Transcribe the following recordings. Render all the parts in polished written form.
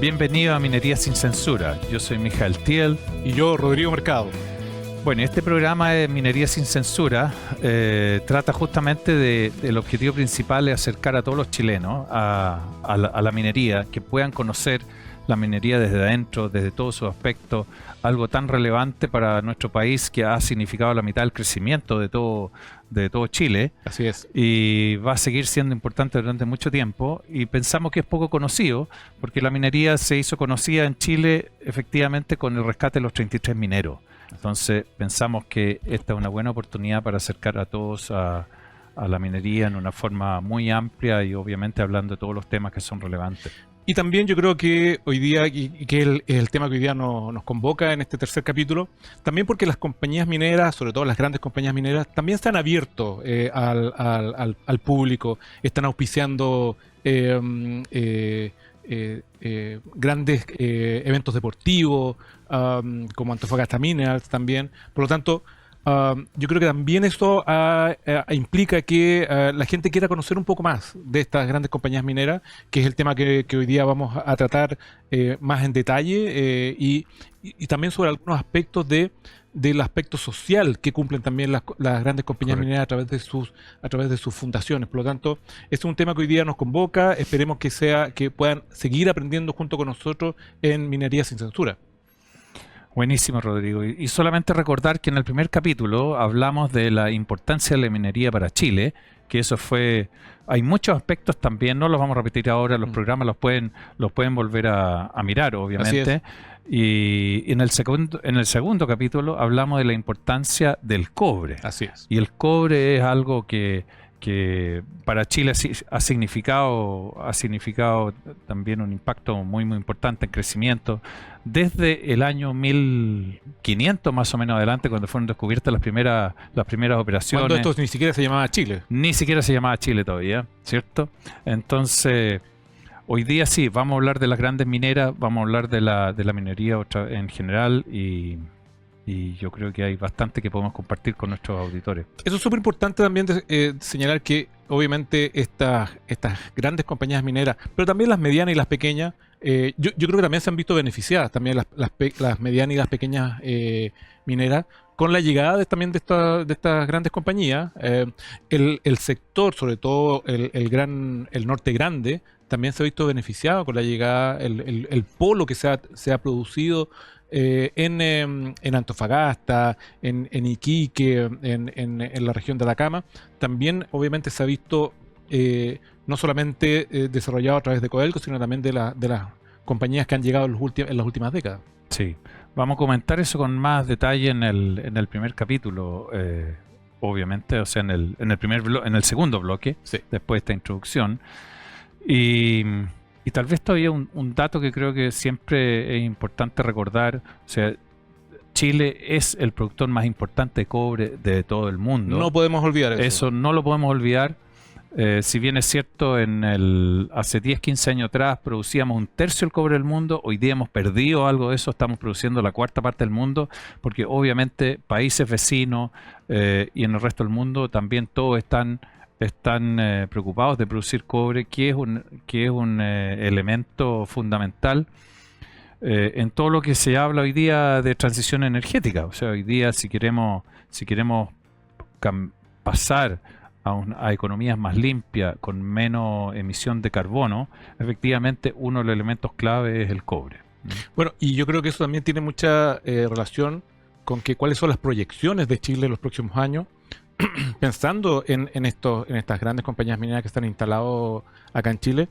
Bienvenido a Minería Sin Censura. Yo soy Mijael Thiel. Y yo, Rodrigo Mercado. Bueno, este programa de Minería Sin Censura trata justamente del objetivo principal de acercar a todos los chilenos a la minería, que puedan conocer la minería desde adentro, desde todos sus aspectos, algo tan relevante para nuestro país que ha significado la mitad del crecimiento de todo Chile. Así es. Y va a seguir siendo importante durante mucho tiempo, y pensamos que es poco conocido, porque la minería se hizo conocida en Chile efectivamente con el rescate de los 33 mineros. Entonces pensamos que esta es una buena oportunidad para acercar a todos a la minería en una forma muy amplia y obviamente hablando de todos los temas que son relevantes. Y también yo creo que hoy día, y que es el tema que hoy día nos convoca en este tercer capítulo, también porque las compañías mineras, sobre todo las grandes compañías mineras, también están abiertos al público, están auspiciando grandes eventos deportivos, como Antofagasta Minerals también. Por lo tanto, yo creo que también esto implica que la gente quiera conocer un poco más de estas grandes compañías mineras, que es el tema que hoy día vamos a tratar más en detalle, y también sobre algunos aspectos del aspecto social que cumplen también las grandes compañías Correcto. mineras a través de sus fundaciones. Por lo tanto, este es un tema que hoy día nos convoca. Esperemos que puedan seguir aprendiendo junto con nosotros en Minería Sin Censura. Buenísimo, Rodrigo. Y solamente recordar que en el primer capítulo hablamos de la importancia de la minería para Chile, que eso fue... Hay muchos aspectos también, no los vamos a repetir ahora, los programas los pueden volver a mirar, obviamente. Y en el segundo capítulo hablamos de la importancia del cobre. Así es. Y el cobre es algo que para Chile ha significado también un impacto muy muy importante en crecimiento desde el año 1500 más o menos adelante, cuando fueron descubiertas las primeras operaciones. Cuando esto ni siquiera se llamaba Chile. Ni siquiera se llamaba Chile todavía, ¿cierto? Entonces, hoy día sí, vamos a hablar de las grandes mineras, vamos a hablar de la minería en general, y yo creo que hay bastante que podemos compartir con nuestros auditores. Eso es súper importante también señalar que obviamente estas grandes compañías mineras, pero también las medianas y las pequeñas, yo creo que también se han visto beneficiadas, también las medianas y las pequeñas mineras, con la llegada también de estas grandes compañías. El sector, sobre todo el norte grande, también se ha visto beneficiado con la llegada, el polo que se ha producido en Antofagasta, en Iquique, en la región de Atacama. También obviamente se ha visto no solamente desarrollado a través de Codelco, sino también de las compañías que han llegado en las últimas décadas. Sí, vamos a comentar eso con más detalle en el primer capítulo, obviamente, o sea, en el segundo bloque, Sí. después de esta introducción. Y tal vez todavía un dato que creo que siempre es importante recordar, o sea, Chile es el productor más importante de cobre de todo el mundo. No podemos olvidar eso. Eso no lo podemos olvidar. Si bien es cierto, hace 10, 15 años atrás producíamos un tercio del cobre del mundo, hoy día hemos perdido algo de eso, estamos produciendo la cuarta parte del mundo, porque obviamente países vecinos y en el resto del mundo también todos están preocupados de producir cobre, que es un elemento fundamental en todo lo que se habla hoy día de transición energética. O sea, hoy día si queremos pasar a economías más limpias, con menos emisión de carbono, efectivamente uno de los elementos clave es el cobre. Bueno, y yo creo que eso también tiene mucha relación con cuáles son las proyecciones de Chile en los próximos años. Pensando en estas grandes compañías mineras que están instaladas acá en Chile,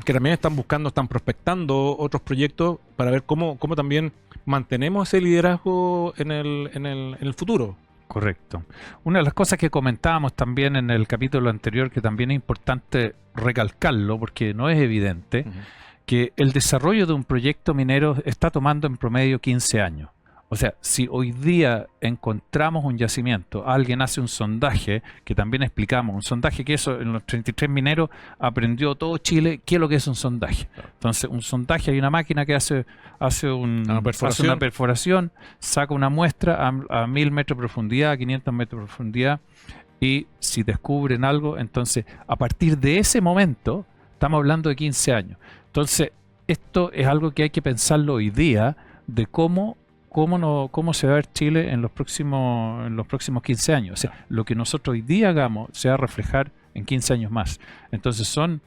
que también están prospectando otros proyectos para ver cómo también mantenemos ese liderazgo en el futuro. Correcto. Una de las cosas que comentábamos también en el capítulo anterior, que también es importante recalcarlo porque no es evidente, que el desarrollo de un proyecto minero está tomando en promedio 15 años. O sea, si hoy día encontramos un yacimiento, alguien hace un sondaje, que también explicamos, un sondaje que eso en los 33 mineros aprendió todo Chile, ¿qué es lo que es un sondaje? Entonces, un sondaje, hay una máquina que hace una perforación, saca una muestra a 1000 metros de profundidad, a 500 metros de profundidad, y si descubren algo, entonces, a partir de ese momento, estamos hablando de 15 años. Entonces, esto es algo que hay que pensarlo hoy día, de cómo se va a ver Chile en los próximos 15 años. O sea, lo que nosotros hoy día hagamos se va a reflejar en 15 años más. Entonces son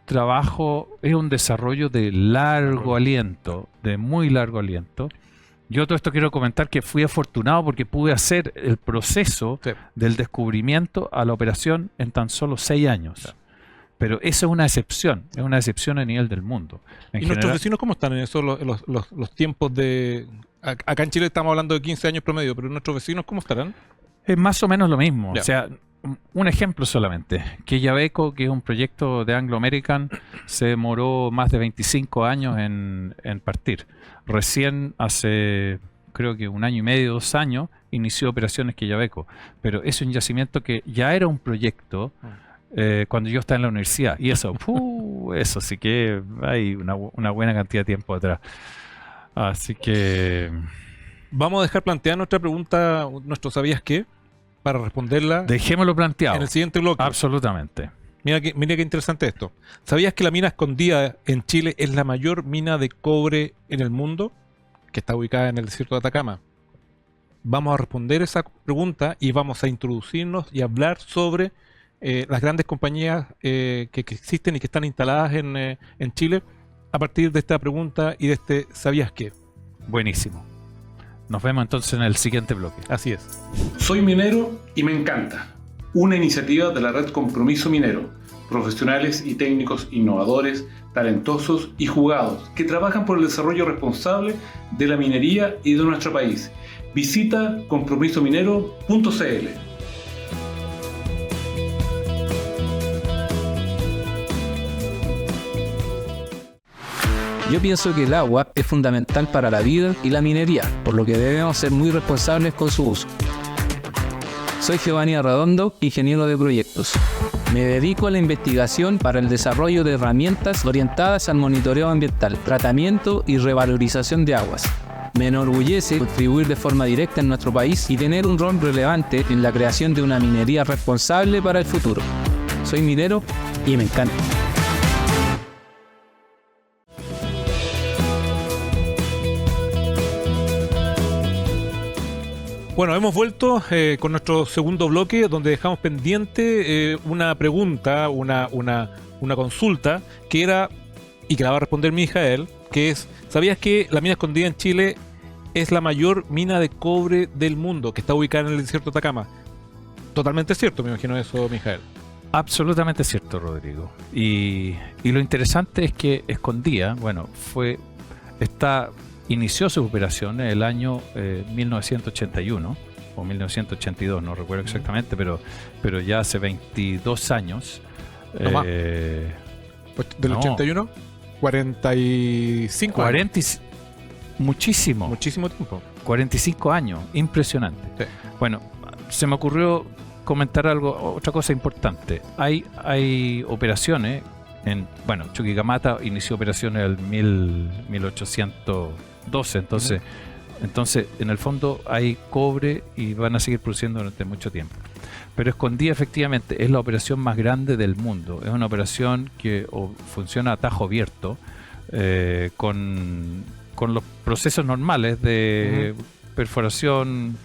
trabajo, es un desarrollo de largo aliento, de muy largo aliento. Yo todo esto quiero comentar que fui afortunado porque pude hacer el proceso del descubrimiento a la operación en tan solo 6 años. Sí. Pero eso es una excepción a nivel del mundo. ¿Y nuestros vecinos cómo están en eso? Los tiempos de... Acá en Chile estamos hablando de 15 años promedio, pero nuestros vecinos ¿cómo estarán? Es más o menos lo mismo. Ya. O sea, un ejemplo solamente. Quellaveco, que es un proyecto de Anglo American, se demoró más de 25 años en partir. Recién hace, creo que 1 año y medio, 2 años, inició operaciones Quellaveco. Pero es un yacimiento que ya era un proyecto cuando yo estaba en la universidad. Y eso, eso sí que hay una buena cantidad de tiempo atrás. Así que... Vamos a dejar planteada nuestra pregunta, nuestro ¿sabías qué? Para responderla. Dejémoslo planteado. En el siguiente bloque. Absolutamente. Mira qué interesante esto. ¿Sabías que la mina Escondida en Chile es la mayor mina de cobre en el mundo? Que está ubicada en el desierto de Atacama. Vamos a responder esa pregunta y vamos a introducirnos y hablar sobre las grandes compañías que existen y que están instaladas en Chile a partir de esta pregunta y de este ¿sabías qué? Buenísimo. Nos vemos entonces en el siguiente bloque. Así es. Soy minero y me encanta. Una iniciativa de la Red Compromiso Minero. Profesionales y técnicos innovadores, talentosos y jugados que trabajan por el desarrollo responsable de la minería y de nuestro país. Visita compromisominero.cl. Yo pienso que el agua es fundamental para la vida y la minería, por lo que debemos ser muy responsables con su uso. Soy Giovanni Arredondo, ingeniero de proyectos. Me dedico a la investigación para el desarrollo de herramientas orientadas al monitoreo ambiental, tratamiento y revalorización de aguas. Me enorgullece contribuir de forma directa en nuestro país y tener un rol relevante en la creación de una minería responsable para el futuro. Soy minero y me encanta. Bueno, hemos vuelto con nuestro segundo bloque donde dejamos pendiente una pregunta, una consulta que era, y que la va a responder Mijael, que es, ¿sabías que la mina Escondida en Chile es la mayor mina de cobre del mundo, que está ubicada en el desierto de Atacama? Totalmente cierto, me imagino eso, Mijael. Absolutamente cierto, Rodrigo. Y lo interesante es que Escondida, inició su operación en el año 1981 o 1982, no recuerdo exactamente, pero ya hace 22 años. No más. ¿Del 81? 45 años. Muchísimo tiempo. 45 años, impresionante. Sí. Bueno, se me ocurrió comentar otra cosa importante. Hay operaciones Chuquicamata inició operaciones en el 1812, entonces en el fondo hay cobre y van a seguir produciendo durante mucho tiempo. Pero Escondida efectivamente es la operación más grande del mundo. Es una operación que funciona a tajo abierto, con los procesos normales de perforación,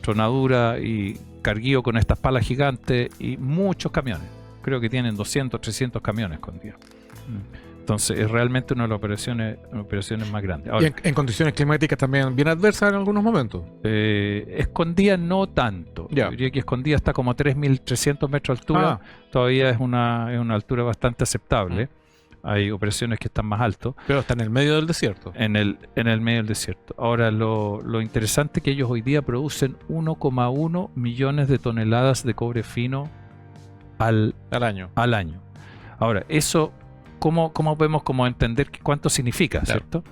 tronadura y carguío con estas palas gigantes y muchos camiones. Creo que tienen 200, 300 camiones Escondida. Entonces es realmente una de las operaciones más grandes. Ahora, y en condiciones climáticas también bien adversas en algunos momentos. Escondida no tanto. Ya. Yo diría que Escondida está como a 3.300 metros de altura. Todavía es una altura bastante aceptable. Hay operaciones que están más altos. Pero está en el medio del desierto. En el medio del desierto. Ahora, lo interesante es que ellos hoy día producen 1,1 millones de toneladas de cobre fino al año. Ahora, eso, ¿cómo podemos entender cuánto significa, claro, ¿cierto?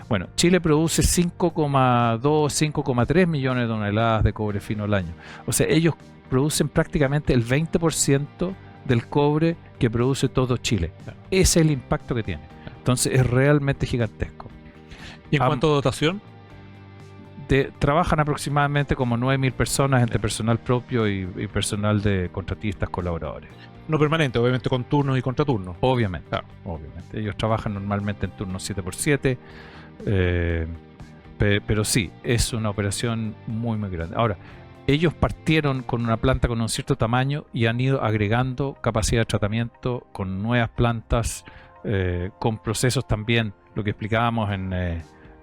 Bueno, Chile produce 5,2, 5,3 millones de toneladas de cobre fino al año. O sea, ellos producen prácticamente el 20% del cobre que produce todo Chile. Claro. Ese es el impacto que tiene. Entonces, es realmente gigantesco. ¿Y en cuanto a dotación? Trabajan aproximadamente como 9.000 personas entre personal propio y personal de contratistas colaboradores. no permanente, obviamente con turnos y contraturnos. Obviamente, Claro. obviamente. Ellos trabajan normalmente en turnos 7x7, pero sí, es una operación muy, muy grande. Ahora, ellos partieron con una planta con un cierto tamaño y han ido agregando capacidad de tratamiento con nuevas plantas, con procesos también, lo que explicábamos en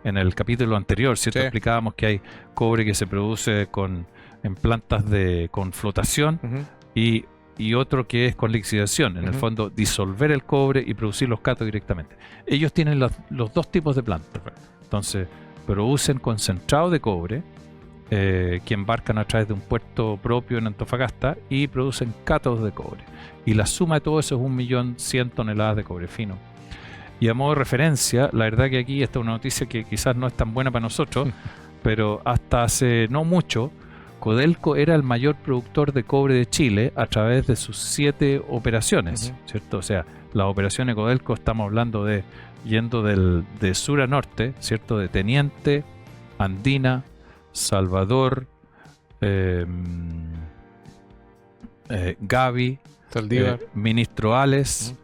el capítulo anterior, ¿cierto? Sí. Explicábamos que hay cobre que se produce en plantas con flotación y otro que es con lixiviación, en el fondo disolver el cobre y producir los cátodos directamente. Ellos tienen los dos tipos de plantas. Entonces, producen concentrado de cobre, que embarcan a través de un puerto propio en Antofagasta y producen cátodos de cobre. Y la suma de todo eso es 1.100.000 toneladas de cobre fino. Y a modo de referencia, la verdad que aquí esta es una noticia que quizás no es tan buena para nosotros, pero hasta hace no mucho, Codelco era el mayor productor de cobre de Chile a través de sus 7 operaciones, ¿cierto? O sea, las operaciones de Codelco, estamos hablando de yendo de sur a norte, ¿cierto? De Teniente, Andina, Salvador, Gavi, Saldívar. Ministro Ales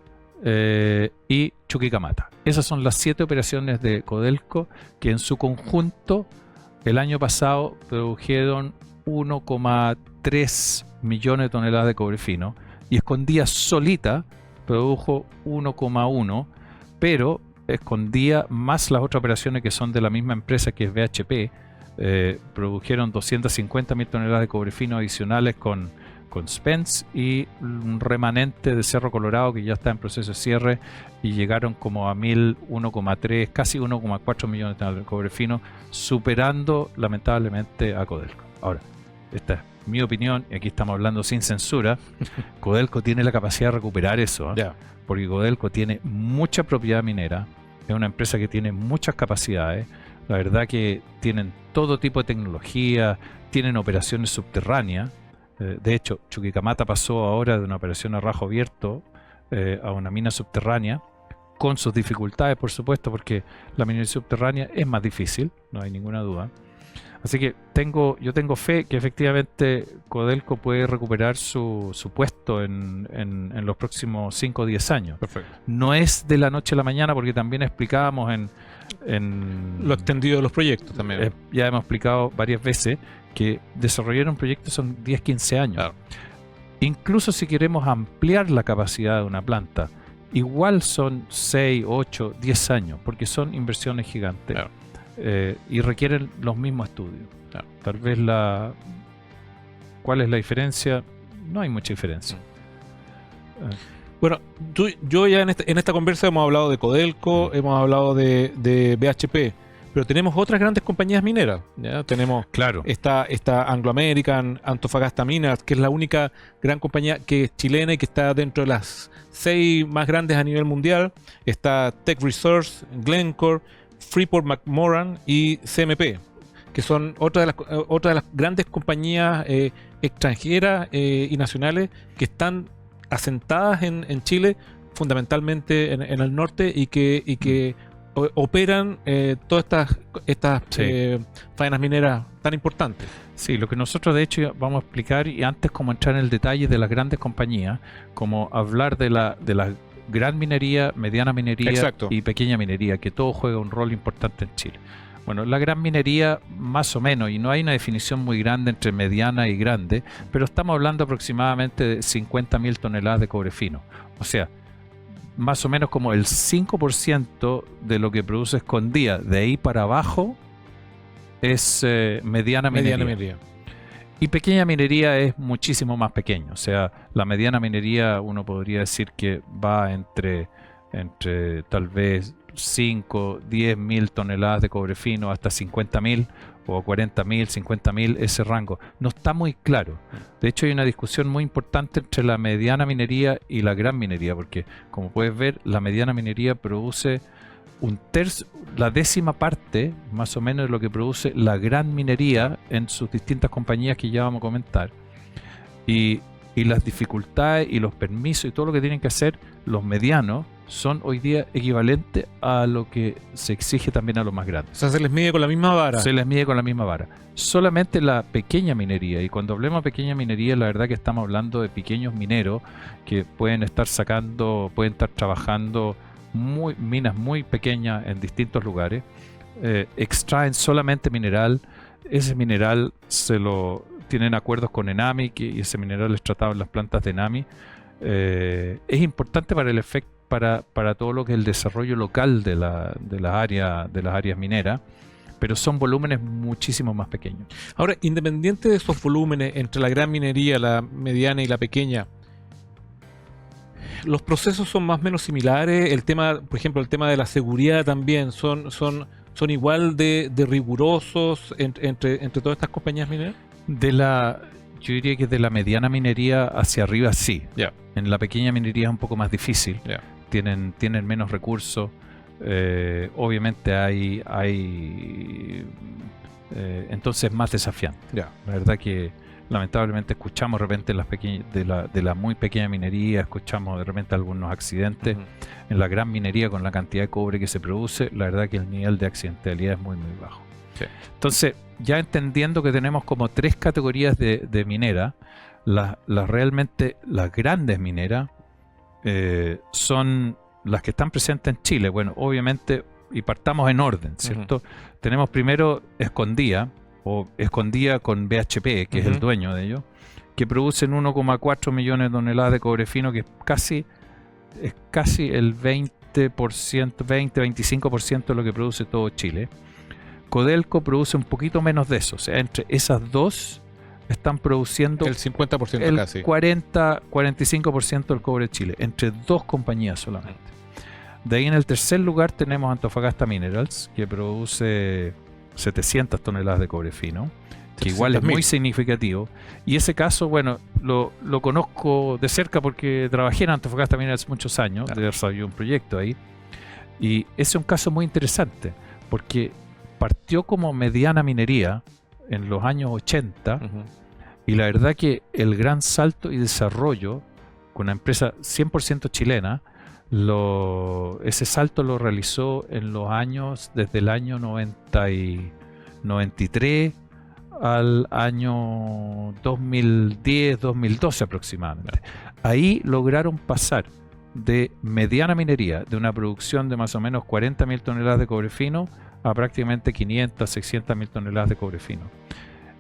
y Chuquicamata. Esas son las 7 operaciones de Codelco que en su conjunto el año pasado produjeron 1,3 millones de toneladas de cobre fino y Escondida solita produjo 1,1, pero Escondida más las otras operaciones que son de la misma empresa que es BHP produjeron 250.000 toneladas de cobre fino adicionales con Spence y un remanente de Cerro Colorado que ya está en proceso de cierre y llegaron como a 1,3, casi 1,4 millones de toneladas de cobre fino, superando lamentablemente a Codelco. Ahora, esta es mi opinión y aquí estamos hablando sin censura. Codelco tiene la capacidad de recuperar eso, porque Codelco tiene mucha propiedad minera, es una empresa que tiene muchas capacidades, la verdad que tienen todo tipo de tecnología, tienen operaciones subterráneas. De hecho, Chuquicamata pasó ahora de una operación a rajo abierto a una mina subterránea, con sus dificultades, por supuesto, porque la minería subterránea es más difícil, no hay ninguna duda. Así que yo tengo fe que efectivamente Codelco puede recuperar su puesto en los próximos 5 o 10 años. Perfecto. No es de la noche a la mañana, porque también explicábamos Lo extendido de los proyectos también. ya hemos explicado varias veces que desarrollar un proyecto son 10, 15 años. Claro. Incluso si queremos ampliar la capacidad de una planta, igual son 6, 8, 10 años, porque son inversiones gigantes. Claro. Y requieren los mismos estudios. Claro. Tal vez ¿cuál es la diferencia? No hay mucha diferencia. Bueno, yo ya en esta conversa hemos hablado de Codelco, hemos hablado de BHP, pero tenemos otras grandes compañías mineras. ¿Ya? Tenemos Claro. esta Anglo American, Antofagasta Minerals, que es la única gran compañía que es chilena y que está dentro de las 6 más grandes a nivel mundial. Está Tech Resource, Glencore, Freeport-McMoRan y CMP, que son otra de las grandes compañías extranjeras y nacionales que están asentadas en Chile, fundamentalmente en el norte, y que operan todas estas faenas mineras tan importantes. Sí, lo que nosotros de hecho vamos a explicar, y antes como entrar en el detalle de las grandes compañías, como hablar de la gran minería, mediana minería Exacto. y pequeña minería, que todo juega un rol importante en Chile. Bueno, la gran minería más o menos, y no hay una definición muy grande entre mediana y grande, pero estamos hablando aproximadamente de 50.000 toneladas de cobre fino. O sea, más o menos como el 5% de lo que produce Escondida, de ahí para abajo, es mediana minería. Y pequeña minería es muchísimo más pequeño. O sea, la mediana minería uno podría decir que va entre tal vez 5, 10 mil toneladas de cobre fino hasta 50.000 o 40.000, 50.000, ese rango. No está muy claro. De hecho, hay una discusión muy importante entre la mediana minería y la gran minería, porque como puedes ver, la mediana minería produce la 10ª parte, más o menos, de lo que produce la gran minería en sus distintas compañías que ya vamos a comentar. Y las dificultades y los permisos y todo lo que tienen que hacer los medianos son hoy día equivalentes a lo que se exige también a los más grandes. O sea, se les mide con la misma vara. Se les mide con la misma vara. Solamente la pequeña minería, y cuando hablemos de pequeña minería, la verdad que estamos hablando de pequeños mineros que pueden estar trabajando minas muy pequeñas en distintos lugares, extraen solamente mineral, ese mineral tienen acuerdos con ENAMI y ese mineral es tratado en las plantas de ENAMI. Es importante para el efecto, para todo lo que es el desarrollo local de las áreas mineras, pero son volúmenes muchísimo más pequeños. Ahora, independiente de esos volúmenes entre la gran minería, la mediana y la pequeña, ¿los procesos son más o menos similares? El tema, por ejemplo, el tema de la seguridad también, ¿son igual de rigurosos entre todas estas compañías mineras? Yo diría que de la mediana minería hacia arriba sí. Yeah. En la pequeña minería es un poco más difícil. Yeah. Tienen menos recursos. Obviamente entonces es más desafiante. Yeah. La verdad que lamentablemente escuchamos de repente de la muy pequeña minería, escuchamos de repente algunos accidentes. Uh-huh. En la gran minería, con la cantidad de cobre que se produce, la verdad que el nivel de accidentalidad es muy muy bajo. Sí. Entonces, ya entendiendo que tenemos como 3 categorías de minera, realmente las grandes mineras son las que están presentes en Chile. Bueno, obviamente, y partamos en orden, ¿cierto? Uh-huh. Tenemos primero Escondida con BHP, que uh-huh. es el dueño de ellos, que producen 1,4 millones de toneladas de cobre fino, que es casi el 20-25% de lo que produce todo Chile. Codelco produce un poquito menos de eso, o sea, entre esas dos están produciendo el 50% el casi. 40-45% del cobre de Chile, entre 2 compañías solamente. De ahí en el tercer lugar tenemos Antofagasta Minerals, que produce 700 toneladas de cobre fino, que igual es muy significativo. Y ese caso, bueno, lo conozco de cerca porque trabajé en Antofagasta Minerals muchos años, desarrollé un proyecto ahí. Y ese es un caso muy interesante, porque partió como mediana minería en los años 80, uh-huh. y la verdad que el gran salto y desarrollo con una empresa 100% chilena, ese salto lo realizó en los años, desde el año 93 al año 2010-2012 aproximadamente. Ahí lograron pasar de mediana minería, de una producción de más o menos 40.000 toneladas de cobre fino, a prácticamente 500-600.000 toneladas de cobre fino.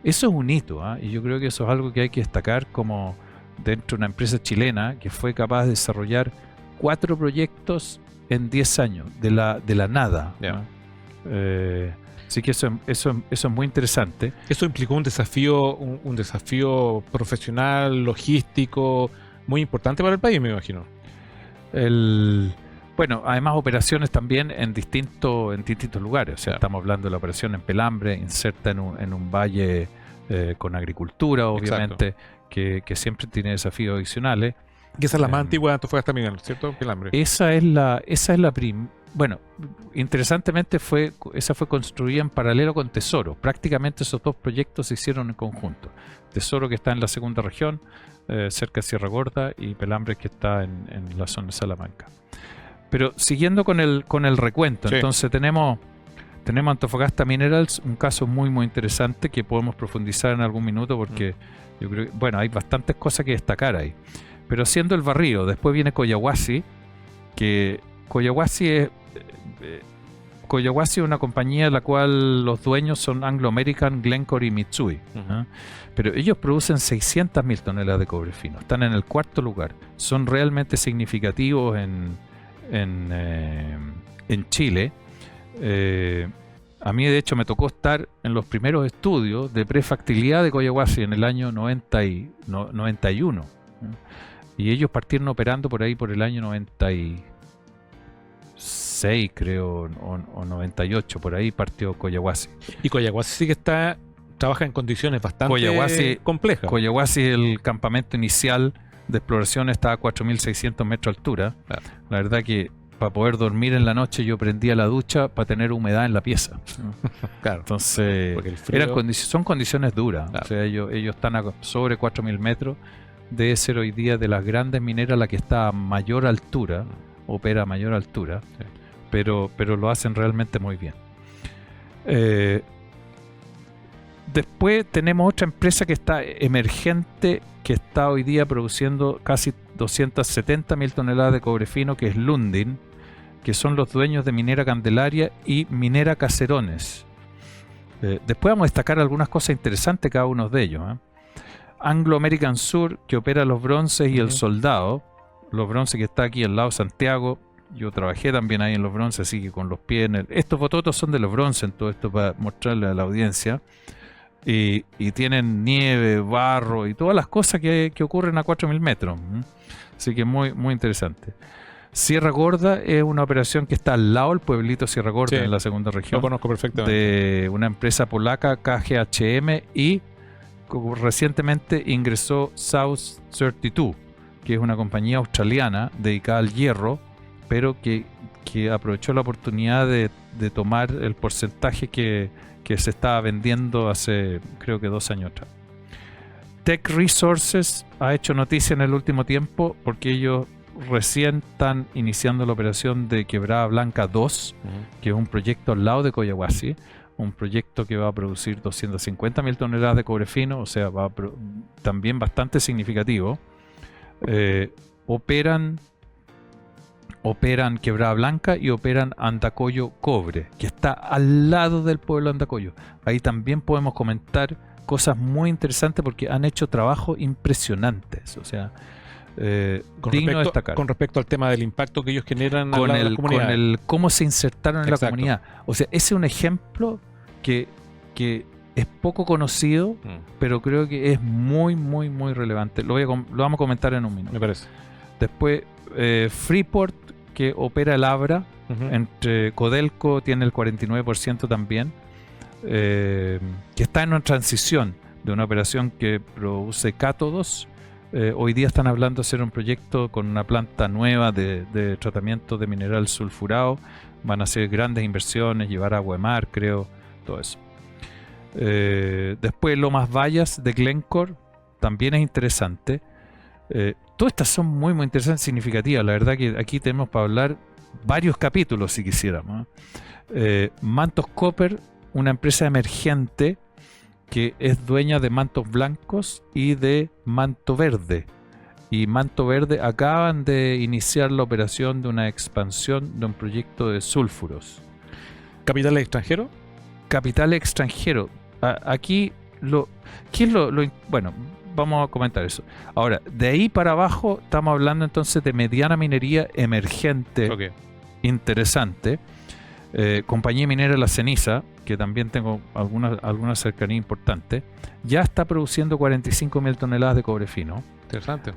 Eso es un hito, ¿eh? Y yo creo que eso es algo que hay que destacar como dentro de una empresa chilena que fue capaz de desarrollar 4 proyectos en 10 años, de la nada. Yeah. Así que eso es muy interesante. Eso implicó un desafío profesional, logístico, muy importante para el país, me imagino. Bueno, además operaciones también en distintos lugares. O sea, estamos hablando de la operación en Pelambre, inserta en un valle con agricultura, obviamente, que siempre tiene desafíos adicionales. Y esa es la más antigua de Antofagasta Minerals, ¿cierto? Pelambre. Bueno, interesantemente esa fue construida en paralelo con Tesoro. Prácticamente esos 2 proyectos se hicieron en conjunto. Tesoro, que está en la segunda región, cerca de Sierra Gorda, y Pelambre, que está en la zona de Salamanca. Pero siguiendo con el recuento, sí. Entonces tenemos Antofagasta Minerals, un caso muy muy interesante que podemos profundizar en algún minuto, porque yo creo que, bueno, hay bastantes cosas que destacar ahí. Pero haciendo el barrido, después viene Collahuasi, que Collahuasi es una compañía de la cual los dueños son Anglo American, Glencore y Mitsui. Uh-huh. Pero ellos producen 600.000 toneladas de cobre fino. Están en el 4º lugar. Son realmente significativos en Chile. A mí, de hecho, me tocó estar en los primeros estudios de prefactibilidad de Collahuasi en el año 91. Y ellos partieron operando por ahí por el año 96, creo, o 98, por ahí partió Collahuasi. Y Collahuasi sí que trabaja en condiciones bastante complejas. Collahuasi, el campamento inicial de exploración, estaba a 4.600 metros de altura. Claro. La verdad que para poder dormir en la noche yo prendía la ducha para tener humedad en la pieza. Claro. Entonces, son condiciones duras. Claro. O sea, ellos están sobre 4.000 metros. Debe ser hoy día de las grandes mineras la que está a mayor altura opera a mayor altura, Sí. pero lo hacen realmente muy bien. Después tenemos otra empresa que está emergente, que está hoy día produciendo casi 270.000 toneladas de cobre fino, que es Lundin, que son los dueños de Minera Candelaria y Minera Caserones. Después vamos a destacar algunas cosas interesantes cada uno de ellos. Anglo American Sur, que opera los bronces y el soldado. Los bronces, que está aquí al lado de Santiago. Yo trabajé también ahí en los bronces, así que con los pies en el... Estos bototos son de los bronces, en todo esto para mostrarle a la audiencia. Y tienen nieve, barro y todas las cosas que ocurren a 4.000 metros. Así que muy, muy interesante. Sierra Gorda es una operación que está al lado del pueblito Sierra Gorda, Sí, en la segunda región. Lo conozco perfectamente. De una empresa polaca, KGHM, y recientemente ingresó South 32, que es una compañía australiana dedicada al hierro, pero que aprovechó la oportunidad de tomar el porcentaje que se estaba vendiendo hace, creo que 2 años atrás. Tech Resources ha hecho noticia en el último tiempo porque ellos recién están iniciando la operación de Quebrada Blanca 2, que es un proyecto al lado de Collahuasi, un proyecto que va a producir 250.000 toneladas de cobre fino, o sea, también bastante significativo. Operan Quebrada Blanca y operan Andacollo Cobre, que está al lado del pueblo de Andacollo. Ahí también podemos comentar cosas muy interesantes porque han hecho trabajos impresionantes, o sea, digno de destacar. Con respecto al tema del impacto que ellos generan Con a la comunidad. con el cómo se insertaron en Exacto. la comunidad. O sea, ese es un ejemplo que es poco conocido, pero creo que es muy, muy, muy relevante. Lo vamos a comentar en un minuto. Me parece. Después, Freeport, que opera el Abra, entre Codelco tiene el 49% también, que está en una transición de una operación que produce cátodos. Hoy día están hablando de hacer un proyecto con una planta nueva de tratamiento de mineral sulfurado. Van a hacer grandes inversiones, llevar agua de mar, creo, todo eso. Después Lomas Vallas de Glencore, también es interesante. Todas estas son muy, muy interesantes y significativas. La verdad que aquí tenemos para hablar varios capítulos si quisiéramos. Mantos Copper, una empresa emergente que es dueña de Mantos Blancos y de Manto Verde. Y Manto Verde acaban de iniciar la operación de una expansión de un proyecto de sulfuros. ¿Capital extranjero? Capital extranjero. Aquí bueno, vamos a comentar eso. Ahora, de ahí para abajo estamos hablando entonces de mediana minería emergente, interesante. Compañía Minera La Ceniza, que también tengo alguna cercanía importante, ya está produciendo 45.000 toneladas de cobre fino. Interesante.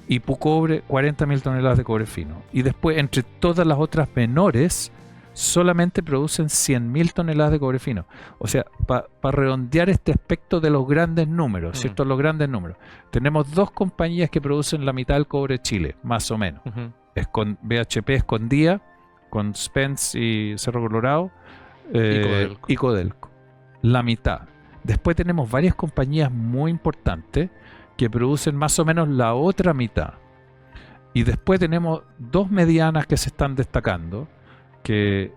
Y Pucobre, 40.000 toneladas de cobre fino. Y después, entre todas las otras menores, solamente producen 100.000 toneladas de cobre fino. O sea, para redondear este aspecto de los grandes números, ¿cierto? Los grandes números. Tenemos 2 compañías que producen la mitad del cobre de Chile, más o menos. BHP Escondida, con Spence y Cerro Colorado, y Codelco. La mitad. Después tenemos varias compañías muy importantes que producen más o menos la otra mitad. Y después tenemos 2 medianas que se están destacando, que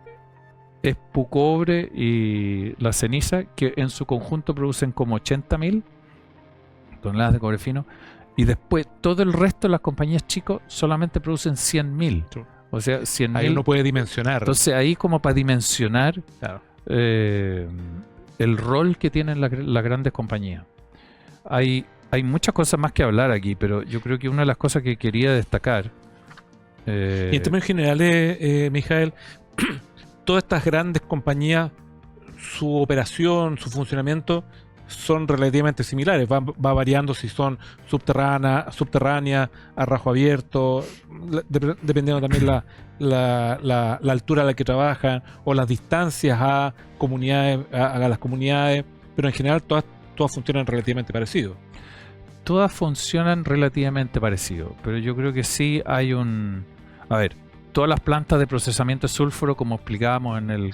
es Pucobre y La Ceniza, que en su conjunto producen como 80.000 toneladas de cobre fino, y después todo el resto de las compañías chicos solamente producen 100.000. O sea, 100.000. Ahí uno puede dimensionar. Entonces ahí como para dimensionar Claro. el rol que tienen las grandes compañías. Hay muchas cosas más que hablar aquí, pero yo creo que una de las cosas que quería destacar... Y en términos generales, Mijael, todas estas grandes compañías, su operación, su funcionamiento son relativamente similares. Va variando si son subterráneas, a rajo abierto, dependiendo también la altura a la que trabajan o las distancias a las comunidades, pero en general todas funcionan relativamente parecido. Todas funcionan relativamente parecido, pero yo creo que sí hay a ver, todas las plantas de procesamiento de sulfuro, como explicábamos en el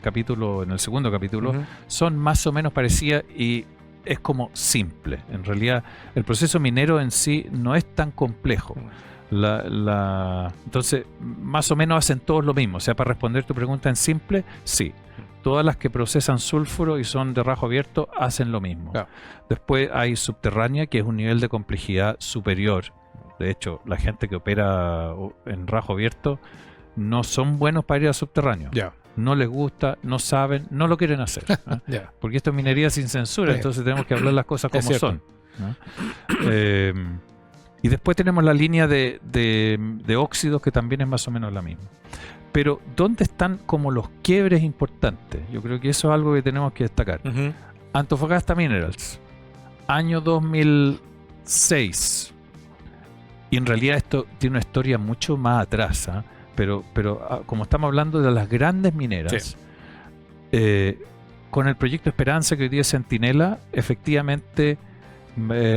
segundo capítulo, son más o menos parecidas y es como simple. En realidad, el proceso minero en sí no es tan complejo. Entonces, más o menos hacen todos lo mismo. O sea, para responder tu pregunta en simple, sí. Todas las que procesan sulfuro y son de rajo abierto hacen lo mismo. Claro. Después hay subterránea, que es un nivel de complejidad superior. De hecho, la gente que opera en rajo abierto no son buenos para ir a subterráneo. Ya. No les gusta, no saben, no lo quieren hacer. Ya. Porque esto es minería sin censura, Sí. entonces tenemos que hablar las cosas Es como cierto. son, ¿no? Y después tenemos la línea de óxidos, que también es más o menos la misma. Pero, ¿dónde están como los quiebres importantes? Yo creo que eso es algo que tenemos que destacar. Ujú. Antofagasta Minerals, año 2006. Y en realidad esto tiene una historia mucho más atrás, ¿ah? Pero como estamos hablando de las grandes mineras, con el proyecto Esperanza, que hoy día es Centinela, efectivamente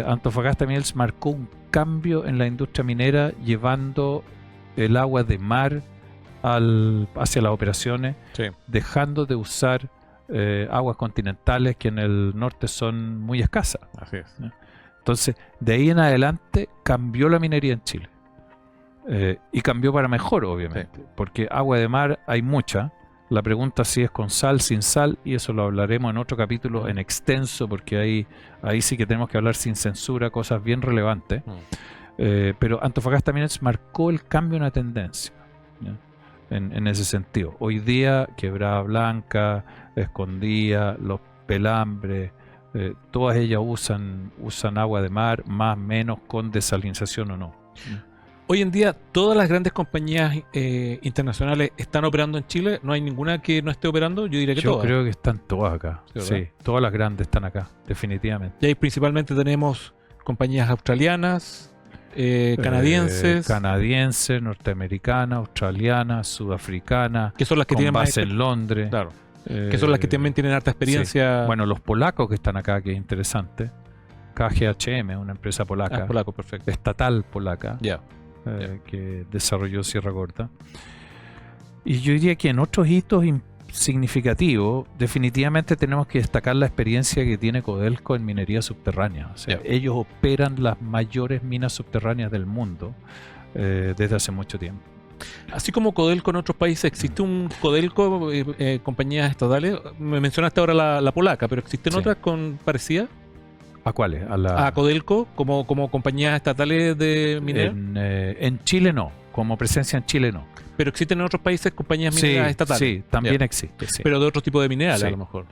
Antofagasta Minerals marcó un cambio en la industria minera, llevando el agua de mar hacia las operaciones, Sí. dejando de usar aguas continentales, que en el norte son muy escasas. Así es. Entonces, de ahí en adelante cambió la minería en Chile. Y cambió para mejor, obviamente, porque agua de mar hay mucha. La pregunta si es con sal, sin sal, y eso lo hablaremos en otro capítulo en extenso, porque ahí sí que tenemos que hablar sin censura, cosas bien relevantes. Pero Antofagasta Minerals marcó el cambio en la tendencia, ¿ya? En ese sentido. Hoy día, Quebrada Blanca, Escondida, Los Pelambres, todas ellas usan agua de mar, más o menos, con desalinización o no. Hoy en día, todas las grandes compañías internacionales están operando en Chile. ¿No hay ninguna que no esté operando? Yo diría que Yo todas. creo que están todas acá. Sí, ¿verdad? Sí, todas las grandes están acá, definitivamente. Y ahí principalmente tenemos compañías australianas, canadienses, Canadienses, norteamericanas, australianas, sudafricanas, que son las que con tienen más base en Londres. claro, que son las que también tienen harta experiencia. Sí. Bueno, los polacos que están acá, que es interesante. KGHM, una empresa polaca, polaco, perfecto. estatal polaca, Ya. que desarrolló Sierra Gorda. Y yo diría que en otros hitos significativos, definitivamente tenemos que destacar la experiencia que tiene Codelco en minería subterránea. O sea, ellos operan las mayores minas subterráneas del mundo desde hace mucho tiempo. Así como Codelco en otros países, ¿existe un Codelco, compañías estatales? Me mencionaste ahora la polaca, pero ¿existen Sí. otras con parecidas ¿A cuáles? a Codelco como compañías estatales de mineras? En Chile no, como presencia en Chile no. Pero existen en otros países compañías mineras estatales. Sí, también Ya. existe. Sí. Pero de otro tipo de minerales, Sí. a lo mejor.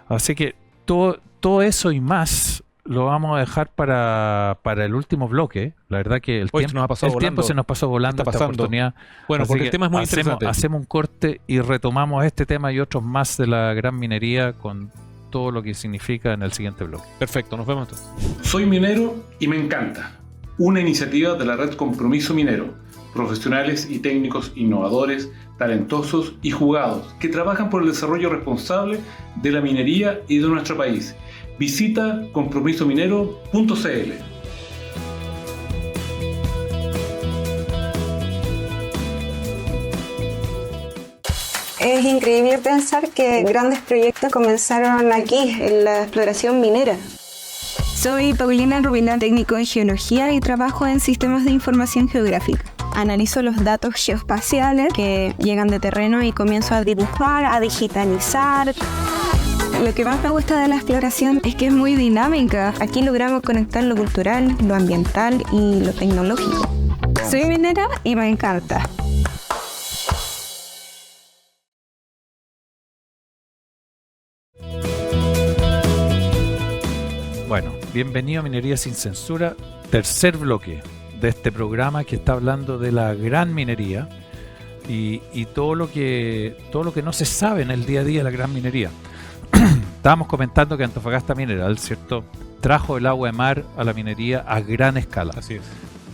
Así que todo eso y más lo vamos a dejar para el último bloque. La verdad que el Hoy se nos ha pasado tiempo volando. se nos pasó volando Está esta pasando. oportunidad. Bueno, Así porque que el tema es muy interesante. Hacemos un corte y retomamos este tema y otros más de la gran minería con todo lo que significa en el siguiente bloque. Perfecto, nos vemos entonces. Soy minero y me encanta. Una iniciativa de la red Compromiso Minero. Profesionales y técnicos innovadores, talentosos y jugados que trabajan por el desarrollo responsable de la minería y de nuestro país. Visita compromisominero.cl. Es increíble pensar que grandes proyectos comenzaron aquí, en la exploración minera. Soy Paulina Rubina, técnico en geología y trabajo en sistemas de información geográfica. Analizo los datos geoespaciales que llegan de terreno y comienzo a dibujar, a digitalizar. Lo que más me gusta de la exploración es que es muy dinámica. Aquí logramos conectar lo cultural, lo ambiental y lo tecnológico. Soy minera y me encanta. Bueno, bienvenido a Minería Sin Censura, tercer bloque de este programa que está hablando de la gran minería y todo lo que no se sabe en el día a día de la gran minería. Estábamos comentando que Antofagasta Mineral, ¿cierto?, trajo el agua de mar a la minería a gran escala. Así es.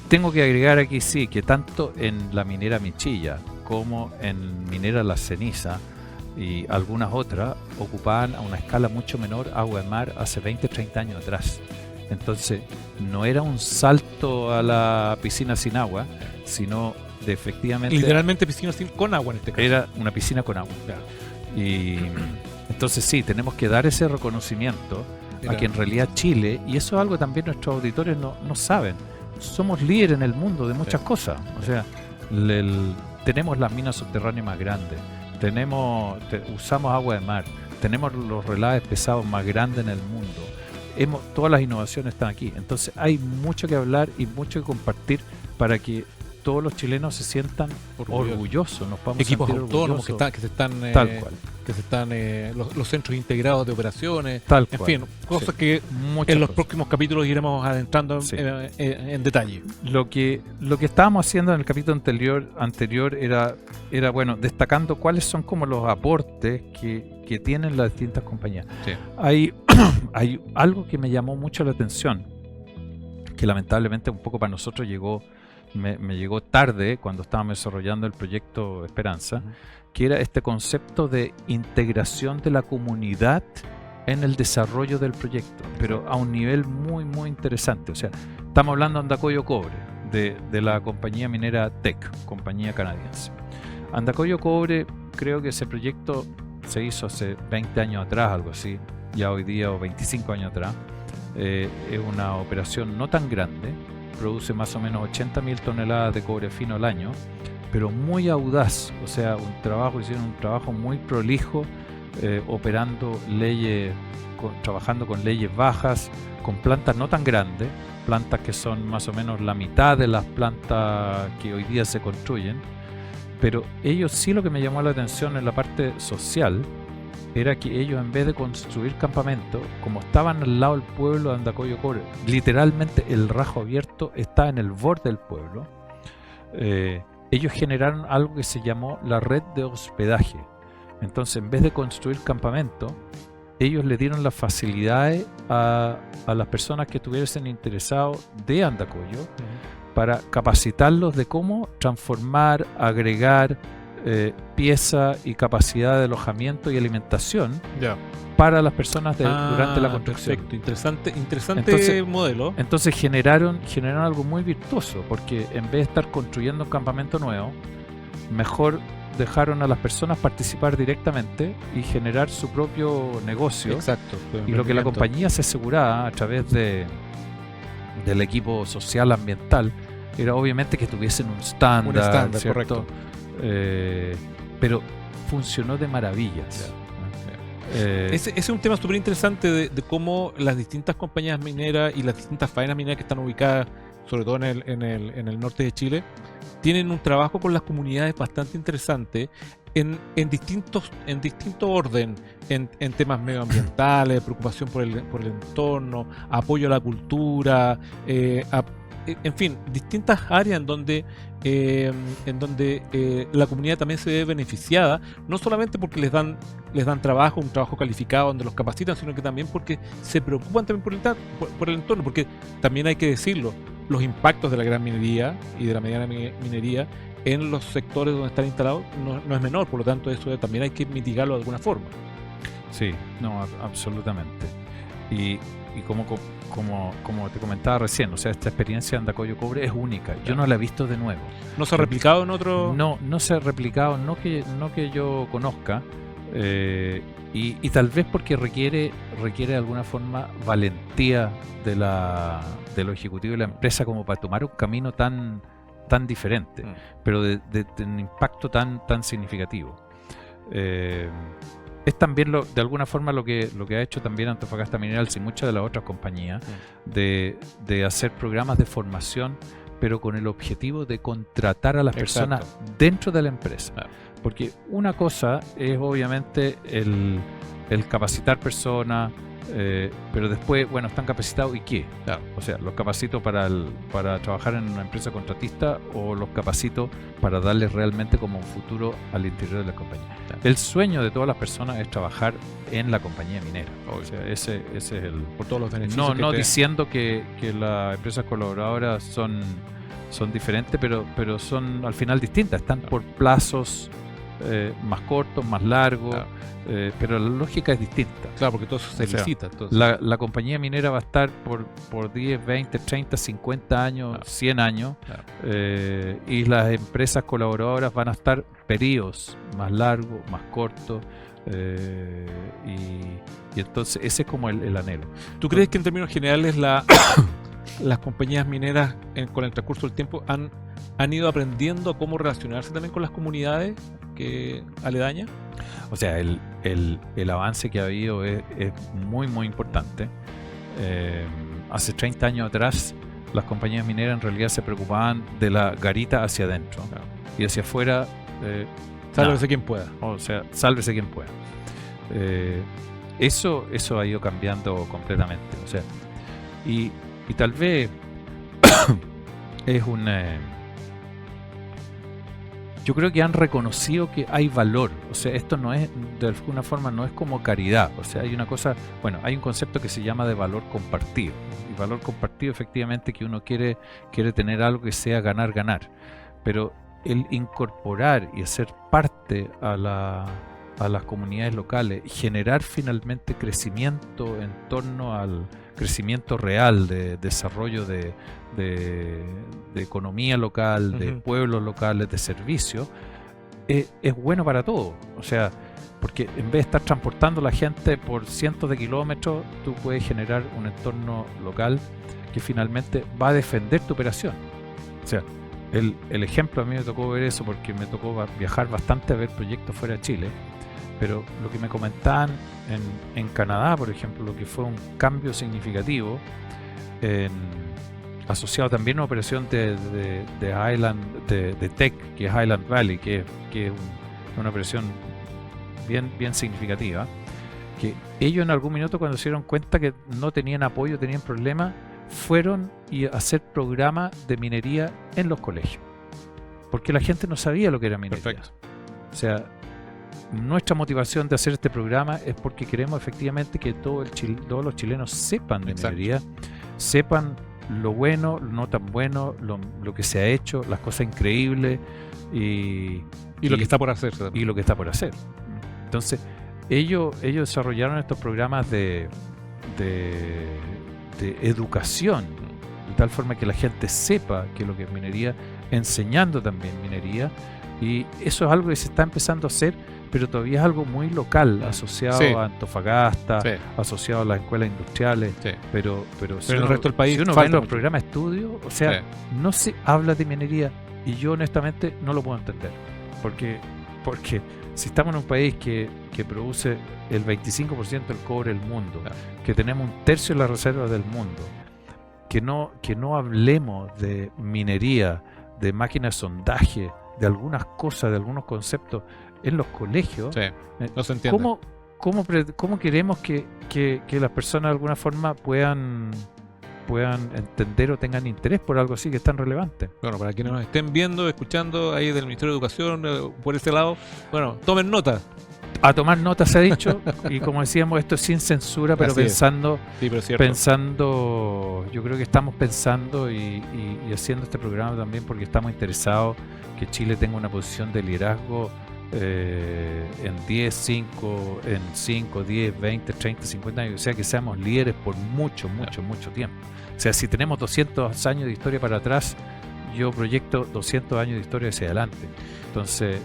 Tengo que agregar aquí, sí, que tanto en la minera Michilla como en minera La Ceniza y algunas otras ocupaban a una escala mucho menor agua de mar hace 20, 30 años atrás. Entonces, no era un salto a la piscina sin agua, sino de efectivamente... Literalmente piscina con agua en este caso. Era una piscina con agua. Claro. Y entonces sí, tenemos que dar ese reconocimiento a que en realidad Chile, y eso es algo también nuestros auditores no saben, somos líderes en el mundo de muchas cosas. O sea, tenemos las minas subterráneas más grandes, usamos agua de mar, tenemos los relaves pesados más grandes en el mundo. Todas las innovaciones están aquí. Entonces hay mucho que hablar y mucho que compartir para que todos los chilenos se sientan orgullosos. Nos podamos equipos sentir autónomos que orgullosos. están Tal cual. que se están los centros integrados de operaciones, Tal en cual. fin, cosas que Muchas en los cosas. próximos capítulos iremos adentrando Sí. en detalle. Lo que estábamos haciendo en el capítulo anterior era bueno, destacando cuáles son como los aportes que tienen las distintas compañías. Sí. Hay algo que me llamó mucho la atención, que lamentablemente un poco para nosotros me llegó tarde cuando estábamos desarrollando el proyecto Esperanza, que era este concepto de integración de la comunidad en el desarrollo del proyecto, pero a un nivel muy, muy interesante. O sea, estamos hablando de Andacollo Cobre, de la compañía minera Teck, compañía canadiense. Andacollo Cobre, creo que ese proyecto se hizo hace 20 años atrás, algo así, ya hoy día, o 25 años atrás. Es una operación no tan grande, produce más o menos 80.000 toneladas de cobre fino al año, pero muy audaz. O sea, hicieron un trabajo muy prolijo, operando trabajando con leyes bajas, con plantas no tan grandes, plantas que son más o menos la mitad de las plantas que hoy día se construyen. Pero ellos sí, lo que me llamó la atención en la parte social era que ellos, en vez de construir campamentos, como estaban al lado del pueblo de Andacollo Cobre, literalmente el rajo abierto está en el borde del pueblo, ellos generaron algo que se llamó la red de hospedaje. Entonces, en vez de construir campamentos, ellos le dieron las facilidades a las personas que estuviesen interesados de Andacollo para capacitarlos de cómo transformar, agregar pieza y capacidad de alojamiento y alimentación para las personas durante la construcción. Perfecto, interesante Entonces, modelo. Entonces generaron algo muy virtuoso, porque en vez de estar construyendo un campamento nuevo, mejor dejaron a las personas participar directamente y generar su propio negocio. Exacto. Y lo que la compañía se aseguraba a través del equipo social ambiental era obviamente que tuviesen un estándar, ¿cierto? Correcto. Pero funcionó de maravillas. Ese es un tema súper interesante de cómo las distintas compañías mineras y las distintas faenas mineras que están ubicadas, sobre todo en el norte de Chile, tienen un trabajo con las comunidades bastante interesante en distinto orden, en temas medioambientales, preocupación por el entorno, apoyo a la cultura, en fin, distintas áreas en donde la comunidad también se ve beneficiada, no solamente porque les dan trabajo, un trabajo calificado donde los capacitan, sino que también porque se preocupan también por el entorno, porque también hay que decirlo, los impactos de la gran minería y de la mediana minería en los sectores donde están instalados no es menor, por lo tanto eso también hay que mitigarlo de alguna forma. Sí, no, absolutamente. Y como te comentaba recién, o sea, esta experiencia de Andacollo Cobre es única. Yo no la he visto de nuevo. ¿No se ha replicado en otro? No se ha replicado, no que yo conozca, y tal vez porque requiere de alguna forma valentía de los ejecutivos de la empresa como para tomar un camino tan diferente, pero de un impacto tan significativo. Es también de alguna forma lo que ha hecho también Antofagasta Minerals y muchas de las otras compañías, de hacer programas de formación, pero con el objetivo de contratar a las personas dentro de la empresa. Porque una cosa es obviamente el capacitar personas, pero después, bueno, están capacitados, ¿y qué? O sea, los capacito para trabajar en una empresa contratista, o los capacito para darles realmente como un futuro al interior de la compañía. El sueño de todas las personas es trabajar en la compañía minera. O sea, ese es el... Por todos los beneficios. No diciendo que las empresas colaboradoras son diferentes, pero son al final distintas. Están por plazos más cortos, más largos, pero la lógica es distinta. Claro, porque todo eso se licita. La compañía minera va a estar por 10, 20, 30, 50 años, 100 años, y las empresas colaboradoras van a estar periodos más largos, más cortos, y entonces ese es como el anhelo. ¿Tú crees que en términos generales las compañías mineras con el transcurso del tiempo han ido aprendiendo a cómo relacionarse también con las comunidades aledañas? O sea, el avance que ha habido es muy, muy importante. Hace 30 años atrás, las compañías mineras en realidad se preocupaban de la garita hacia adentro, Claro. y hacia afuera, Sálvese quien pueda. o sea, sálvese quien pueda. Eso ha ido cambiando completamente. O sea, y tal vez es un... yo creo que han reconocido que hay valor. O sea, esto no es, de alguna forma, no es como caridad. O sea, hay una cosa, bueno, hay un concepto que se llama de valor compartido. Y valor compartido, efectivamente, que uno quiere tener algo que sea ganar, ganar. Pero el incorporar y hacer parte a las comunidades locales, generar finalmente crecimiento en torno al crecimiento real de desarrollo de economía local, de pueblos locales, de servicios, es bueno para todo. O sea, porque en vez de estar transportando a la gente por cientos de kilómetros, tú puedes generar un entorno local que finalmente va a defender tu operación. O sea, el ejemplo, a mí me tocó ver eso porque me tocó viajar bastante a ver proyectos fuera de Chile, pero lo que me comentaban en Canadá, por ejemplo, lo que fue un cambio significativo asociado también a una operación de Tech, que es Highland Valley, que es una operación bien significativa, que ellos en algún minuto, cuando se dieron cuenta que no tenían apoyo, tenían problemas, fueron a hacer programas de minería en los colegios, porque la gente no sabía lo que era minería. Perfecto. O sea, nuestra motivación de hacer este programa es porque queremos efectivamente que todos los chilenos sepan de Exacto. minería, sepan lo bueno, lo no tan bueno, lo que se ha hecho, las cosas increíbles y lo que está por hacerse también. y lo que está por hacer. Entonces, ellos desarrollaron estos programas de educación, de tal forma que la gente sepa qué es lo que es minería, enseñando también minería, y eso es algo que se está empezando a hacer, pero todavía es algo muy local, asociado Sí. a Antofagasta, Sí. asociado a las escuelas industriales, Sí. pero en el resto del país si uno ve falta en los mucho. programas de estudio, o sea, Sí. no se habla de minería, y yo honestamente no lo puedo entender, porque si estamos en un país que produce el 25% del cobre del mundo, Claro. que tenemos un tercio de las reservas del mundo, que no hablemos de minería, de máquinas de sondaje, de algunas cosas, de algunos conceptos en los colegios, Sí, no se entiende. ¿cómo queremos que las personas de alguna forma puedan entender o tengan interés por algo así que es tan relevante? Bueno, para quienes nos estén viendo, escuchando ahí del Ministerio de Educación, por ese lado, bueno, tomen nota. A tomar nota, se ha dicho, y como decíamos, esto es sin censura, pero Así es. pensando, Sí, pero es cierto. yo creo que estamos pensando y haciendo este programa también porque estamos interesados que Chile tenga una posición de liderazgo en 5, 10, 20, 30, 50 años, o sea, que seamos líderes por mucho tiempo. O sea, si tenemos 200 años de historia para atrás, yo proyecto 200 años de historia hacia adelante. Entonces,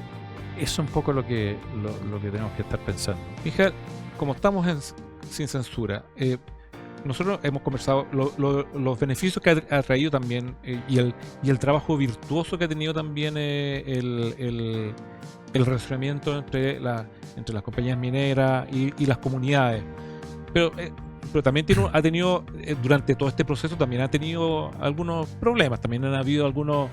eso es un poco lo que tenemos que estar pensando. Miguel, como estamos sin censura, nosotros hemos conversado los beneficios que ha traído también y el trabajo virtuoso que ha tenido también el relacionamiento entre las compañías mineras y las comunidades. Pero también ha tenido, durante todo este proceso, también ha tenido algunos problemas, también han habido algunos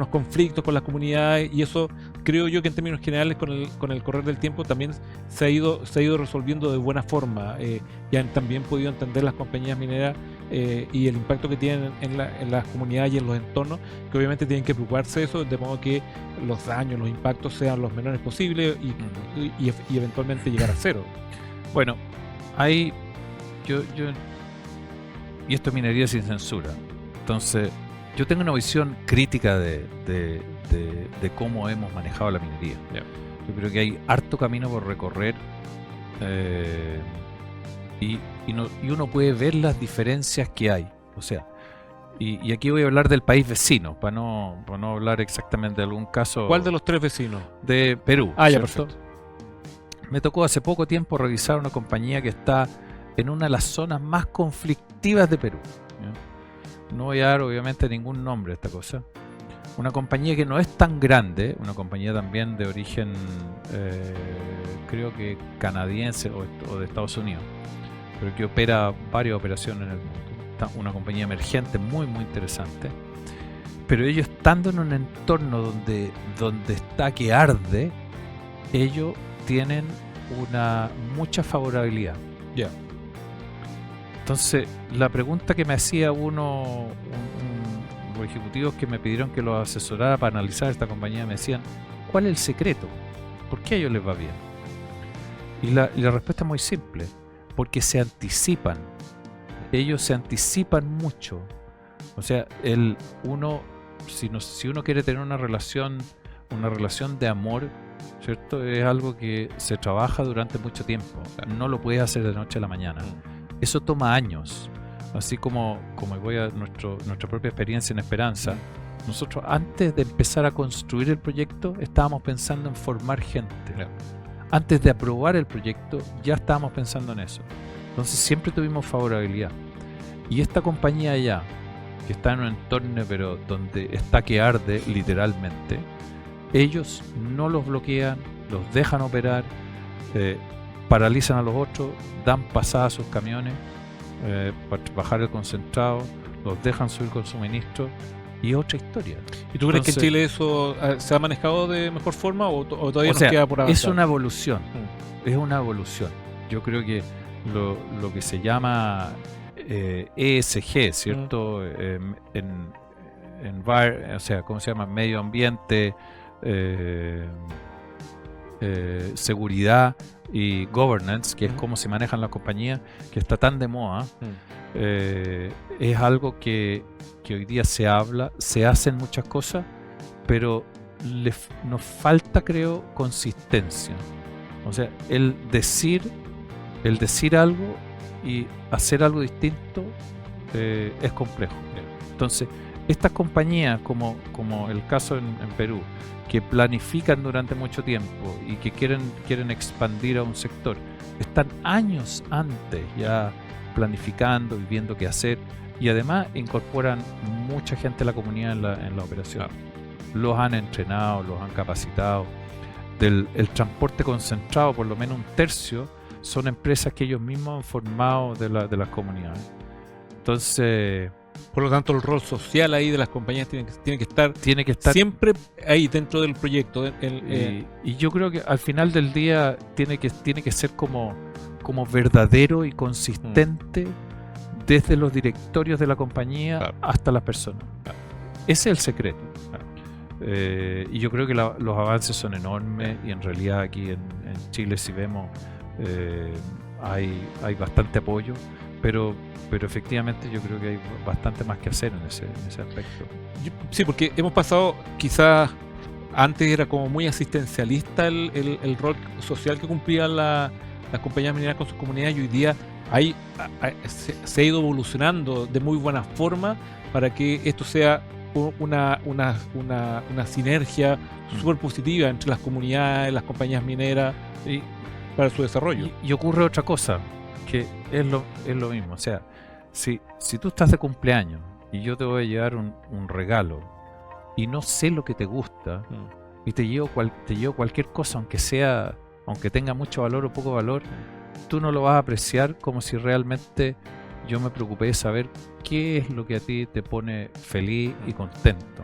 conflictos con las comunidades, y eso creo yo que en términos generales con el correr del tiempo también se ha ido resolviendo de buena forma. Y han también podido entender las compañías mineras y el impacto que tienen en las comunidades y en los entornos, que obviamente tienen que preocuparse de eso, de modo que los daños, los impactos sean los menores posibles y eventualmente llegar a cero. Bueno, hay... y esto es minería sin censura. Entonces, yo tengo una visión crítica de cómo hemos manejado la minería. Yeah. Yo creo que hay harto camino por recorrer y uno puede ver las diferencias que hay. O sea, y aquí voy a hablar del país vecino, para no hablar exactamente de algún caso. ¿Cuál de los tres vecinos? De Perú. Ah, ya, ¿cierto? perfecto. Me tocó hace poco tiempo revisar una compañía que está en una de las zonas más conflictivas de Perú, ¿ya? no voy a dar obviamente ningún nombre a esta cosa, una compañía que no es tan grande, una compañía también de origen creo que canadiense o de Estados Unidos, pero que opera varias operaciones en el mundo, una compañía emergente muy muy interesante, pero ellos estando en un entorno donde está que arde, ellos tienen mucha favorabilidad. Ya. Entonces, la pregunta que me hacía los ejecutivos que me pidieron que los asesorara para analizar esta compañía, me decían, ¿cuál es el secreto? ¿Por qué a ellos les va bien? Y la respuesta es muy simple, porque se anticipan. Ellos se anticipan mucho. O sea, si uno quiere tener una relación de amor, ¿cierto? Es algo que se trabaja durante mucho tiempo. No lo puedes hacer de noche a la mañana. Eso toma años. Así como voy a nuestra propia experiencia en Esperanza, nosotros antes de empezar a construir el proyecto estábamos pensando en formar gente. Antes de aprobar el proyecto ya estábamos pensando en eso. Entonces siempre tuvimos favorabilidad. Y esta compañía allá, que está en un entorno pero donde está que arde literalmente, ellos no los bloquean, los dejan operar, paralizan a los otros, dan pasada a sus camiones para bajar el concentrado, los dejan subir con suministro y otra historia. ¿Y tú crees que en Chile eso se ha manejado de mejor forma o todavía nos queda por avanzar? Es una evolución, es una evolución. Yo creo que lo que se llama ESG, ¿cierto? O sea, ¿cómo se llama? Medio ambiente, seguridad y governance, que es cómo se manejan las compañías, que está tan de moda, es algo que hoy día se habla, se hacen muchas cosas, pero nos falta, creo, consistencia. O sea, el decir algo y hacer algo distinto es complejo. Entonces, estas compañías, como el caso en Perú, que planifican durante mucho tiempo y que quieren expandir a un sector, están años antes ya planificando y viendo qué hacer, y además incorporan mucha gente de la comunidad en la operación. Los han entrenado, los han capacitado. El transporte concentrado, por lo menos un tercio, son empresas que ellos mismos han formado de las comunidades. Entonces, por lo tanto, el rol social ahí de las compañías tiene que estar siempre ahí dentro del proyecto. Y yo creo que al final del día tiene que ser como verdadero y consistente desde los directorios de la compañía hasta las personas. Ese es el secreto. Y yo creo que los avances son enormes, y en realidad aquí en Chile, si vemos, hay bastante apoyo, pero efectivamente yo creo que hay bastante más que hacer en ese aspecto. Sí, porque hemos pasado, quizás antes era como muy asistencialista el rol social que cumplían las compañías mineras con sus comunidades, y hoy día se ha ido evolucionando de muy buena forma para que esto sea una sinergia súper positiva entre las comunidades, las compañías mineras y para su desarrollo. Y ocurre otra cosa, que es lo mismo. O sea, si tú estás de cumpleaños y yo te voy a llevar un regalo y no sé lo que te gusta, y te llevo cualquier cosa, aunque tenga mucho valor o poco valor, tú no lo vas a apreciar como si realmente yo me preocupé de saber qué es lo que a ti te pone feliz y contento,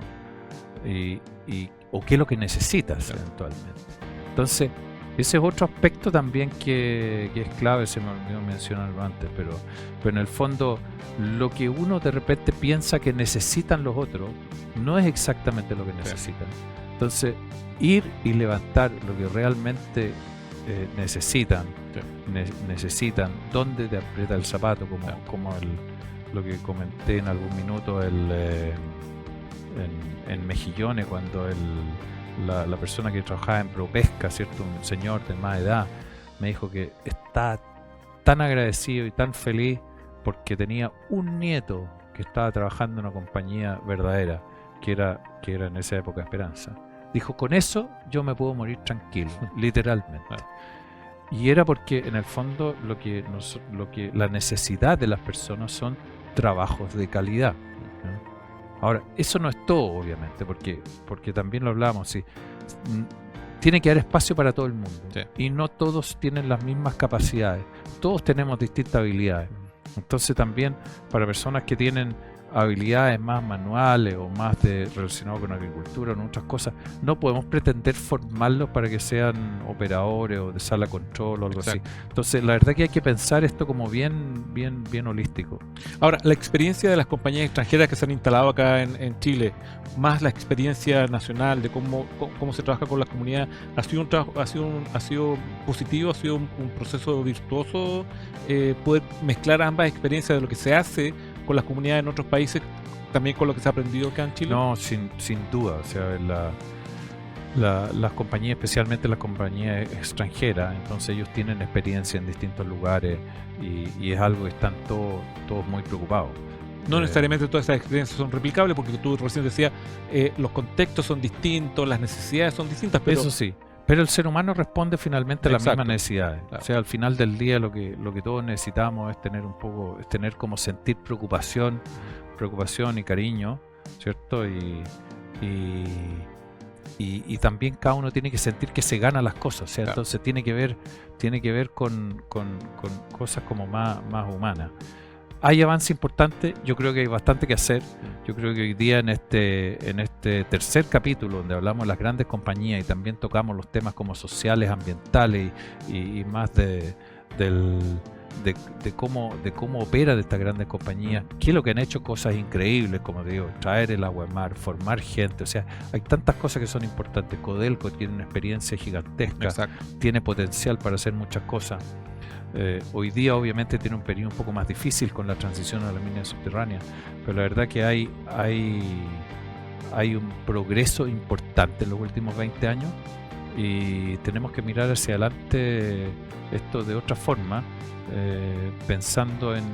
o qué es lo que necesitas eventualmente. Entonces, ese es otro aspecto también que es clave. Se me olvidó mencionarlo antes, pero en el fondo lo que uno de repente piensa que necesitan los otros no es exactamente lo que necesitan. Entonces, ir y levantar lo que realmente necesitan, dónde te aprieta el zapato, como lo que comenté en algún minuto en Mejillones, cuando la persona que trabajaba en ProPesca, ¿cierto? Un señor de más edad, me dijo que está tan agradecido y tan feliz porque tenía un nieto que estaba trabajando en una compañía verdadera, que era en esa época Esperanza. Dijo, con eso yo me puedo morir tranquilo, literalmente. Y era porque en el fondo la necesidad de las personas son trabajos de calidad. Ahora, eso no es todo, obviamente, porque también lo hablamos, sí. Tiene que haber espacio para todo el mundo. Sí. Y no todos tienen las mismas capacidades. Todos tenemos distintas habilidades. Entonces también para personas que tienen habilidades más manuales o más relacionadas con agricultura o con otras cosas, no podemos pretender formarlos para que sean operadores o de sala control o algo Exacto. así. Entonces la verdad que hay que pensar esto como bien holístico. Ahora, la experiencia de las compañías extranjeras que se han instalado acá en Chile, más la experiencia nacional de cómo se trabaja con las comunidades, ¿ha sido positivo? ¿Ha sido un proceso virtuoso poder mezclar ambas experiencias de lo que se hace con las comunidades en otros países, también con lo que se ha aprendido acá en Chile? No, sin duda. O sea, las compañías, especialmente las compañías extranjeras, entonces ellos tienen experiencia en distintos lugares y es algo que están todos muy preocupados. No necesariamente todas esas experiencias son replicables, porque tú recién decías, los contextos son distintos, las necesidades son distintas, pero eso sí. Pero el ser humano responde finalmente a las Exacto. mismas necesidades. Claro. O sea, al final del día lo que todos necesitamos es tener como sentir preocupación y cariño, ¿cierto? Y también cada uno tiene que sentir que se gana las cosas. O sea, Claro. entonces tiene que ver con cosas como más humanas. Hay avance importante, yo creo que hay bastante que hacer. Yo creo que hoy día en este tercer capítulo, donde hablamos de las grandes compañías y también tocamos los temas como sociales, ambientales y más de cómo opera de estas grandes compañías, qué es lo que han hecho, cosas increíbles, como digo, traer el agua al mar, formar gente, o sea, hay tantas cosas que son importantes. Codelco tiene una experiencia gigantesca, Exacto. tiene potencial para hacer muchas cosas. Hoy día obviamente tiene un periodo un poco más difícil con la transición a la mina subterránea, pero la verdad que hay un progreso importante en los últimos 20 años y tenemos que mirar hacia adelante esto de otra forma, pensando en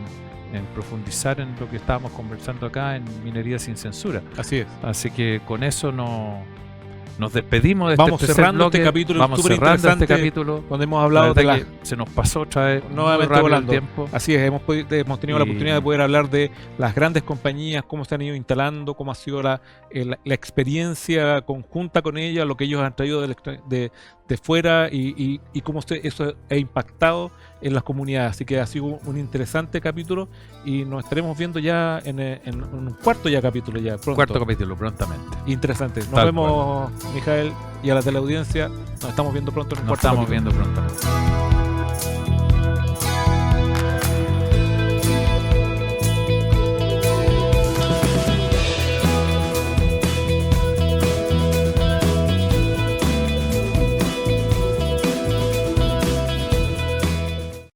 profundizar en lo que estábamos conversando acá en Minería Sin Censura. Así es. Así que con eso nos despedimos de Vamos este tercer cerrando bloque. este capítulo Vamos súper cerrando este interesante, capítulo. donde hemos hablado de La las... verdad que se nos pasó otra vez muy Nuevamente rápido el volando. tiempo. Así es, hemos tenido la Y- oportunidad de poder hablar de las grandes compañías, cómo se han ido instalando, cómo ha sido la experiencia conjunta con ellas, lo que ellos han traído de fuera y cómo eso ha impactado en las comunidades. Así que ha sido un interesante capítulo y nos estaremos viendo ya en un cuarto capítulo ya pronto. Cuarto capítulo, prontamente. Interesante. Nos Tal vemos, Mijael, y a la teleaudiencia. Nos estamos viendo pronto en un Nos cuarto estamos capítulo. viendo prontamente.